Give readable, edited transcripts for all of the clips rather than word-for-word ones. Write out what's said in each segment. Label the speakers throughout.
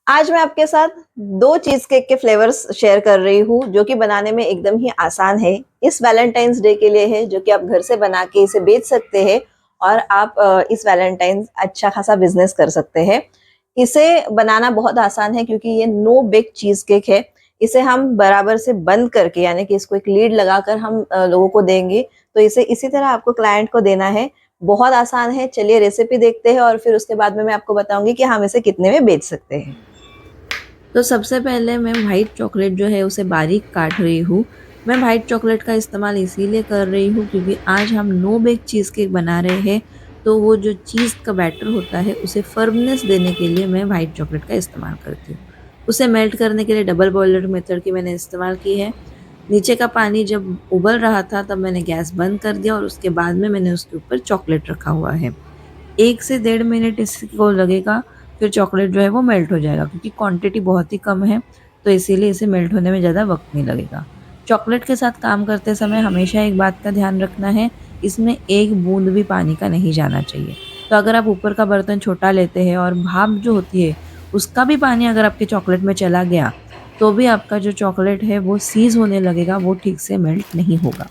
Speaker 1: आज मैं आपके साथ 2 चीज़ केक के फ्लेवर्स शेयर कर रही हूँ, जो कि बनाने में एकदम ही आसान है। इस वैलेंटाइन्स डे के लिए है, जो कि आप घर से बना के इसे बेच सकते हैं और आप इस वैलेंटाइन्स अच्छा खासा बिज़नेस कर सकते हैं। इसे बनाना बहुत आसान है क्योंकि ये नो बेक चीज़ केक है। इसे हम बराबर से बंद करके यानी कि इसको एक लीड लगाकर हम लोगों को देंगे, तो इसे इसी तरह आपको क्लाइंट को देना है। बहुत आसान है, चलिए रेसिपी देखते हैं और फिर उसके बाद में मैं आपको बताऊँगी कि हम इसे कितने में बेच सकते हैं। तो सबसे पहले मैं व्हाइट चॉकलेट जो है उसे बारीक काट रही हूँ। मैं व्हाइट चॉकलेट का इस्तेमाल इसीलिए कर रही हूँ क्योंकि आज हम नो बेक चीज़ केक बना रहे हैं, तो वो जो चीज़ का बैटर होता है उसे फर्मनेस देने के लिए मैं व्हाइट चॉकलेट का इस्तेमाल करती हूँ। उसे मेल्ट करने के लिए डबल बॉयलर मेथड की मैंने इस्तेमाल की है। नीचे का पानी जब उबल रहा था तब मैंने गैस बंद कर दिया और उसके बाद में मैंने उसके ऊपर चॉकलेट रखा हुआ है। 1 से डेढ़ मिनट इसको लगेगा, फिर चॉकलेट जो है वो मेल्ट हो जाएगा क्योंकि क्वांटिटी बहुत ही कम है, तो इसीलिए इसे मेल्ट होने में ज़्यादा वक़्त नहीं लगेगा। चॉकलेट के साथ काम करते समय हमेशा एक बात का ध्यान रखना है, इसमें एक बूँद भी पानी का नहीं जाना चाहिए। तो अगर आप ऊपर का बर्तन छोटा लेते हैं और भाप जो होती है, उसका भी पानी अगर आपके चॉकलेट में चला गया, तो भी आपका जो चॉकलेट है वो सीज़ होने लगेगा, वो ठीक से मेल्ट नहीं होगा।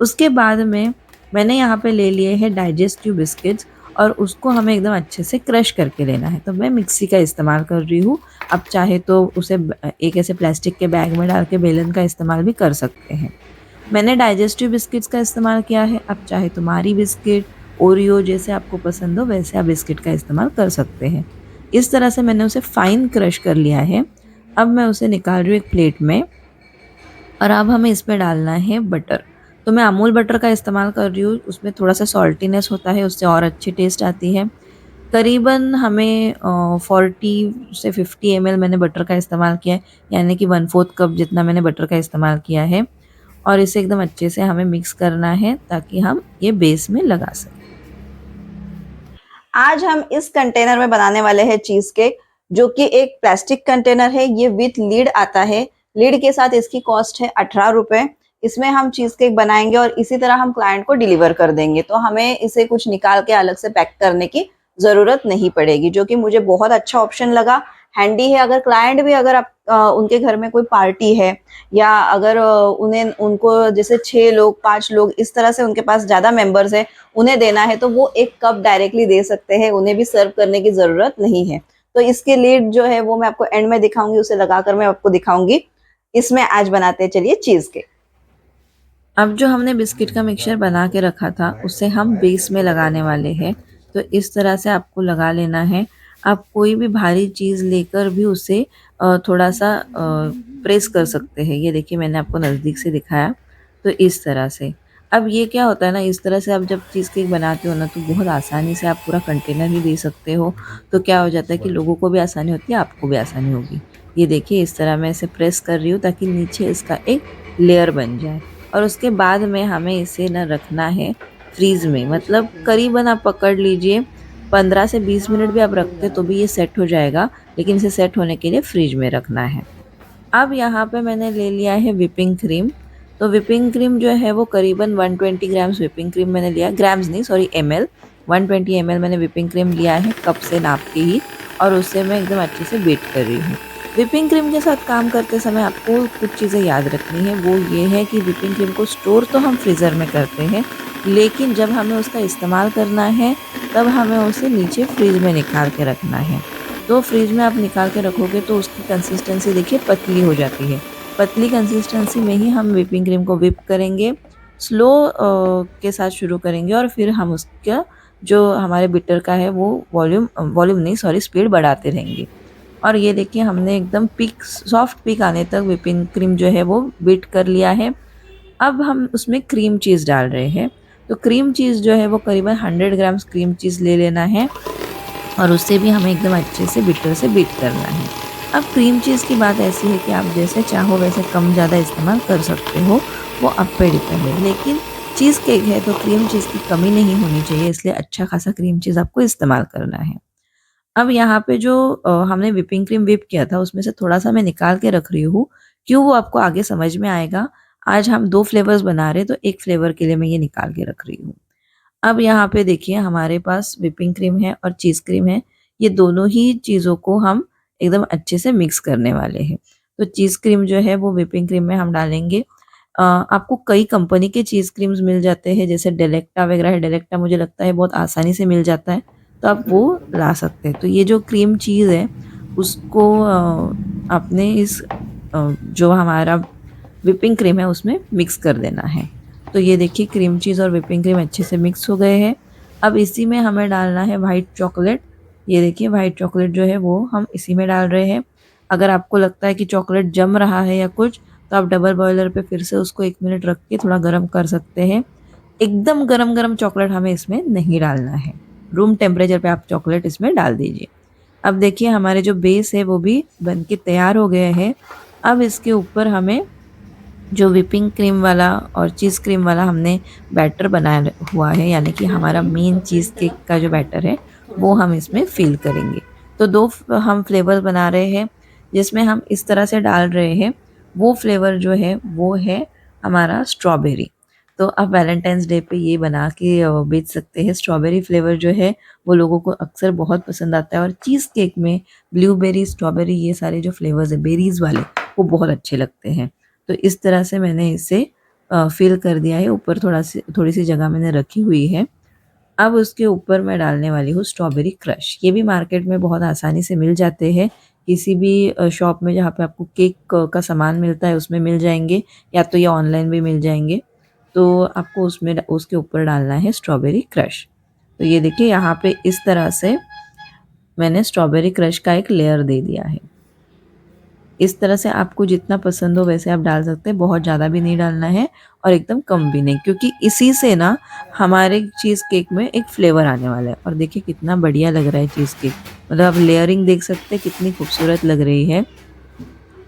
Speaker 1: उसके बाद में मैंने यहाँ पे ले लिए हैं डाइजेस्टिव बिस्किट्स और उसको हमें एकदम अच्छे से क्रश करके लेना है। तो मैं मिक्सी का इस्तेमाल कर रही हूँ। आप चाहे तो उसे एक ऐसे प्लास्टिक के बैग में डाल के बेलन का इस्तेमाल भी कर सकते हैं। मैंने डाइजेस्टिव बिस्किट्स का इस्तेमाल किया है। आप चाहे तो मारी बिस्किट, ओरियो जैसे आपको पसंद हो वैसे आप बिस्किट का इस्तेमाल कर सकते हैं। इस तरह से मैंने उसे फाइन क्रश कर लिया है। अब मैं उसे निकाल रही हूँ एक प्लेट में और अब हमें इसमें डालना है बटर। तो मैं अमूल बटर का इस्तेमाल कर रही हूँ, उसमें थोड़ा-सा सॉल्टीनेस होता है, उससे और अच्छी टेस्ट आती है। करीबन हमें 40 से 50 एमएल मैंने बटर का इस्तेमाल किया है, यानी कि 1/4 कप जितना मैंने बटर का इस्तेमाल किया है और इसे एकदम अच्छे से हमें मिक्स करना है ताकि हम ये बेस में लगा सकें। आज हम इस कंटेनर में बनाने वाले हैं चीज़ केक, जो कि एक प्लास्टिक कंटेनर है, ये विथ लीड आता है। लीड के साथ इसकी कॉस्ट है ₹18। इसमें हम चीज़ केक बनाएँगे और इसी तरह हम क्लाइंट को डिलीवर कर देंगे। तो हमें इसे कुछ निकाल के अलग से पैक करने की ज़रूरत नहीं पड़ेगी, जो कि मुझे बहुत अच्छा ऑप्शन लगा। हैंडी है अगर क्लाइंट भी अगर आप उनके घर में कोई पार्टी है या अगर उन्हें उनको जैसे 6 लोग, 5 लोग इस तरह से उनके पास ज़्यादा मेंबर्स हैं, उन्हें देना है तो वो 1 कप डायरेक्टली दे सकते हैं, उन्हें भी सर्व करने की ज़रूरत नहीं है। तो इसके लीड जो है वो मैं आपको एंड में दिखाऊँगी, उसे लगाकर मैं आपको दिखाऊँगी। इसमें आज बनाते हैं चलिए चीज़ केक। अब जो हमने बिस्किट का मिक्सचर बना के रखा था, उसे हम बेस में लगाने वाले हैं। तो इस तरह से आपको लगा लेना है। आप कोई भी भारी चीज़ लेकर भी उसे थोड़ा-सा प्रेस कर सकते हैं। ये देखिए मैंने आपको नज़दीक से दिखाया, तो इस तरह से। अब ये क्या होता है ना, इस तरह से आप जब चीज़ केक बनाते हो ना, तो बहुत आसानी से आप पूरा कंटेनर ही दे सकते हो। तो क्या हो जाता है कि लोगों को भी आसानी होती है, आपको भी आसानी होगी। ये देखिए इस तरह मैं इसे प्रेस कर रही हूँ ताकि नीचे इसका एक लेयर बन जाए। और उसके बाद में हमें इसे ना रखना है फ्रीज़ में, मतलब करीबन आप पकड़ लीजिए 15 से 20 मिनट भी आप रखते तो भी ये सेट हो जाएगा, लेकिन इसे सेट होने के लिए फ्रिज में रखना है। अब यहाँ पे मैंने ले लिया है व्हिपिंग क्रीम। तो व्हिपिंग क्रीम जो है वो करीबन 120 ग्राम्स व्हिपिंग क्रीम मैंने लिया, ग्राम्स नहीं सॉरी एमएल, 120 एमएल मैंने व्हिपिंग क्रीम लिया है कप से नाप के ही और उससे मैं एकदम अच्छे से बीट कर रही हूँ। व्हिपिंग क्रीम के साथ काम करते समय आपको कुछ चीज़ें याद रखनी है, वो ये है कि व्हिपिंग क्रीम को स्टोर तो हम फ्रीज़र में करते हैं, लेकिन जब हमें उसका इस्तेमाल करना है, तब हमें उसे नीचे फ्रिज में निकाल के रखना है। तो फ्रिज में आप निकाल के रखोगे तो उसकी कंसिस्टेंसी देखिए पतली हो जाती है। पतली कंसिस्टेंसी में ही हम व्हिपिंग क्रीम को व्हिप करेंगे। स्लो के साथ शुरू करेंगे और फिर हम उसका जो हमारे बिटर का है वो वॉल्यूम नहीं सॉरी स्पीड बढ़ाते रहेंगे। और ये देखिए हमने एकदम पीक सॉफ्ट पीक आने तक व्हिपिंग क्रीम जो है वो बीट कर लिया है। अब हम उसमें क्रीम चीज़ डाल रहे हैं। तो क्रीम चीज़ जो है वो करीबन 100 ग्राम्स क्रीम चीज़ ले लेना है और उससे भी हमें एकदम अच्छे से बिटर से बीट करना है। अब क्रीम चीज़ की बात ऐसी है कि आप जैसे चाहो वैसे कम ज़्यादा इस्तेमाल कर सकते हो, वो आप पे डिपेंड है। लेकिन चीज़ केक है तो क्रीम चीज़ की कमी नहीं होनी चाहिए, इसलिए अच्छा खासा क्रीम चीज़ आपको इस्तेमाल करना है। अब यहाँ पे जो हमने व्हिपिंग क्रीम व्हिप किया था उसमें से थोड़ा-सा मैं निकाल के रख रही हूँ, क्यों वो आपको आगे समझ में आएगा। आज हम 2 फ्लेवर्स बना रहे हैं तो 1 फ्लेवर के लिए मैं ये निकाल के रख रही हूँ। अब यहाँ पे देखिए हमारे पास व्हिपिंग क्रीम है और चीज़ क्रीम है। ये दोनों ही चीज़ों को हम
Speaker 2: एकदम अच्छे से मिक्स करने वाले हैं। तो चीज़ क्रीम जो है वो व्हिपिंग क्रीम में हम डालेंगे। आपको कई कंपनी के चीज़ क्रीम्स मिल जाते हैं, जैसे डेलेक्टा वगैरह है। डेलेक्टा मुझे लगता है बहुत आसानी से मिल जाता है, तो आप वो ला सकते हैं। तो ये जो क्रीम चीज़ है उसको आपने इस जो हमारा व्हिपिंग क्रीम है उसमें मिक्स कर देना है। तो ये देखिए क्रीम चीज़ और व्हिपिंग क्रीम अच्छे से मिक्स हो गए हैं। अब इसी में हमें डालना है व्हाइट चॉकलेट। ये देखिए व्हाइट चॉकलेट जो है वो हम इसी में डाल रहे हैं। अगर आपको लगता है कि चॉकलेट जम रहा है या कुछ, तो आप डबल बॉयलर पे फिर से उसको 1 मिनट रख के थोड़ा गरम कर सकते हैं। एकदम गरम-गरम चॉकलेट हमें इसमें नहीं डालना है। रूम टेम्परेचर पे आप चॉकलेट इसमें डाल दीजिए। अब देखिए हमारे जो बेस है वो भी बन के तैयार हो गए हैं। अब इसके ऊपर हमें जो व्हिपिंग क्रीम वाला और चीज़ क्रीम वाला हमने बैटर बनाया हुआ है, यानी कि हमारा मेन चीज़ केक का जो बैटर है वो हम इसमें फिल करेंगे। तो 2 हम फ्लेवर बना रहे हैं, जिसमें हम इस तरह से डाल रहे हैं। वो फ्लेवर जो है वो है हमारा स्ट्रॉबेरी। तो आप वैलेंटाइन्स डे पे ये बना के बेच सकते हैं। स्ट्रॉबेरी फ्लेवर जो है वो लोगों को अक्सर बहुत पसंद आता है, और चीज़ केक में ब्लूबेरी, स्ट्रॉबेरी ये सारे जो फ्लेवर्स है बेरीज़ वाले, वो बहुत अच्छे लगते हैं। तो इस तरह से मैंने इसे फिल कर दिया है। ऊपर थोड़ी सी जगह मैंने रखी हुई है। अब उसके ऊपर मैं डालने वाली हूँ स्ट्रॉबेरी क्रश। ये भी मार्केट में बहुत आसानी से मिल जाते हैं। किसी भी शॉप में जहाँ पे आपको केक का सामान मिलता है उसमें मिल जाएँगे, या तो ये ऑनलाइन भी मिल जाएँगे। तो आपको उसके ऊपर डालना है स्ट्रॉबेरी क्रश। तो ये देखिए यहाँ पे इस तरह से मैंने स्ट्रॉबेरी क्रश का एक लेयर दे दिया है। इस तरह से आपको जितना पसंद हो वैसे आप डाल सकते हैं, बहुत ज़्यादा भी नहीं डालना है और एकदम कम भी नहीं, क्योंकि इसी से ना हमारे चीज़ केक में एक फ्लेवर आने वाला है। और देखिए कितना बढ़िया लग रहा है चीज़ केक, मतलब आप लेयरिंग देख सकते हैं कितनी खूबसूरत लग रही है।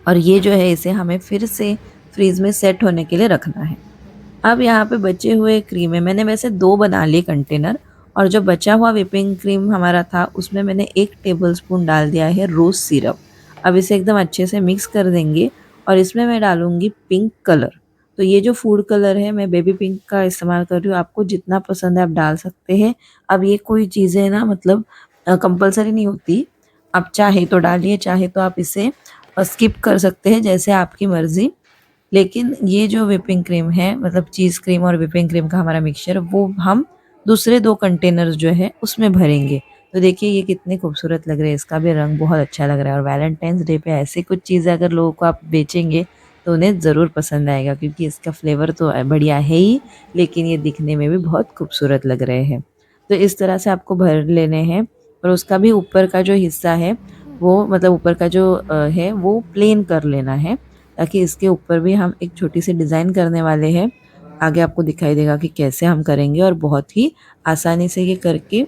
Speaker 2: और ये जो है इसे हमें फिर से फ्रीज़ में सेट होने के लिए रखना है। अब यहाँ पे बचे हुए क्रीम है, मैंने वैसे 2 बना लिए कंटेनर, और जो बचा हुआ व्हिपिंग क्रीम हमारा था उसमें मैंने 1 टेबलस्पून डाल दिया है रोज़ सिरप। अब इसे एकदम अच्छे से मिक्स कर देंगे, और इसमें मैं डालूँगी पिंक कलर। तो ये जो फूड कलर है मैं बेबी पिंक का इस्तेमाल कर रही हूँ, आपको जितना पसंद है आप डाल सकते हैं। अब ये कोई चीज़ें ना मतलब कंपल्सरी नहीं होती, आप चाहे तो डालिए, चाहे तो आप इसे स्किप कर सकते हैं, जैसे आपकी मर्ज़ी। लेकिन ये जो व्हिपिंग क्रीम है, मतलब चीज़ क्रीम और व्हिपिंग क्रीम का हमारा मिक्सचर, वो हम दूसरे 2 कंटेनर्स जो है उसमें भरेंगे। तो देखिए ये कितने खूबसूरत लग रहे हैं, इसका भी रंग बहुत अच्छा लग रहा है। और वैलेंटाइन्स डे पे ऐसी कुछ चीज़ें अगर लोगों को आप बेचेंगे तो उन्हें ज़रूर पसंद आएगा, क्योंकि इसका फ्लेवर तो बढ़िया है ही, लेकिन ये दिखने में भी बहुत खूबसूरत लग रहे हैं। तो इस तरह से आपको भर लेने हैं, और उसका भी ऊपर का जो हिस्सा है वो, मतलब ऊपर का जो है वो प्लेन कर लेना है, ताकि इसके ऊपर भी हम एक छोटी सी डिज़ाइन करने वाले हैं। आगे आपको दिखाई देगा कि कैसे हम करेंगे, और बहुत ही आसानी से ये करके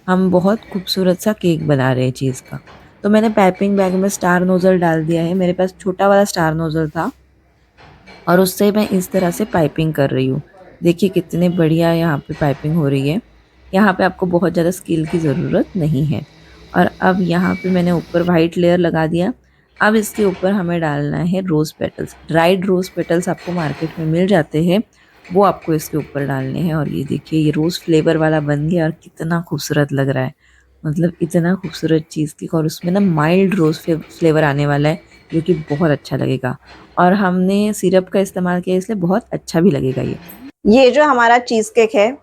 Speaker 2: हम बहुत खूबसूरत सा केक बना रहे हैं चीज़ का। तो मैंने पाइपिंग बैग में स्टार नोज़ल डाल दिया है, मेरे पास छोटा वाला स्टार नोज़ल था, और उससे मैं इस तरह से पाइपिंग कर रही हूँ। देखिए कितने बढ़िया यहाँ पे पाइपिंग हो रही है। यहाँ पे आपको बहुत ज़्यादा स्किल की ज़रूरत नहीं है। और अब यहाँ पे मैंने ऊपर वाइट लेयर लगा दिया। अब इसके ऊपर हमें डालना है रोज़ पेटल्स। ड्राइड रोज़ पेटल्स आपको मार्केट में मिल जाते हैं, वो आपको इसके ऊपर डालने हैं। और ये देखिए ये रोज़ फ्लेवर वाला बन गया, और कितना खूबसूरत लग रहा है। मतलब इतना खूबसूरत चीज़ केक, और उसमें ना माइल्ड रोज़ फ्लेवर आने वाला है, जो कि बहुत अच्छा लगेगा। और हमने सिरप का इस्तेमाल किया, इसलिए बहुत अच्छा भी लगेगा ये।
Speaker 1: ये जो हमारा चीज केक है,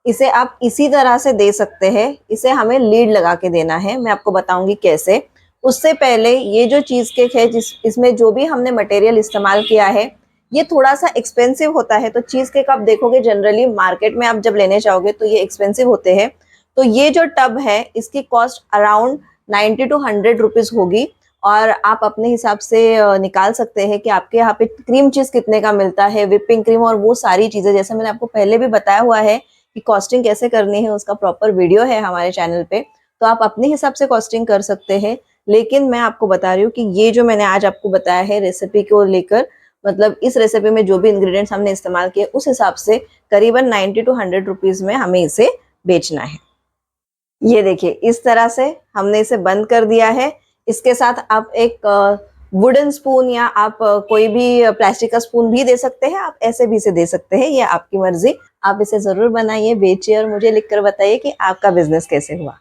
Speaker 1: इसे आप इसी तरह से दे सकते हैं। इसे हमें लीड लगा के देना है, मैं आपको बताऊंगी कैसे। उससे पहले ये जो चीज केक है, इसमें जो भी हमने मटेरियल इस्तेमाल किया है, ये थोड़ा सा एक्सपेंसिव होता है। तो चीज केक आप देखोगे जनरली मार्केट में आप जब लेने जाओगे तो ये एक्सपेंसिव होते हैं। तो ये जो टब है इसकी कॉस्ट अराउंड 90 to 100 रुपीज होगी, और आप अपने हिसाब से निकाल सकते हैं कि आपके यहाँ पे क्रीम चीज कितने का मिलता है, व्हिपिंग क्रीम और वो सारी चीजें। जैसे मैंने आपको पहले भी बताया हुआ है कि कॉस्टिंग कैसे करनी है, उसका प्रॉपर वीडियो है हमारे चैनल पे, तो आप अपने हिसाब से कॉस्टिंग कर सकते हैं। लेकिन मैं आपको बता रही हूँ कि ये जो मैंने आज आपको बताया है रेसिपी को लेकर, मतलब इस रेसिपी में जो भी इंग्रेडिएंट्स हमने इस्तेमाल किए उस हिसाब से करीबन 90 to 100 रुपीज में हमें इसे बेचना है। ये देखिए इस तरह से हमने इसे बंद कर दिया है। इसके साथ आप एक वुडन स्पून या आप कोई भी प्लास्टिक का स्पून भी दे सकते हैं, आप ऐसे भी इसे दे सकते हैं, ये आपकी मर्जी। आप इसे जरूर बनाइए, बेचिए और मुझे लिखकर बताइए कि आपका बिजनेस कैसे हुआ।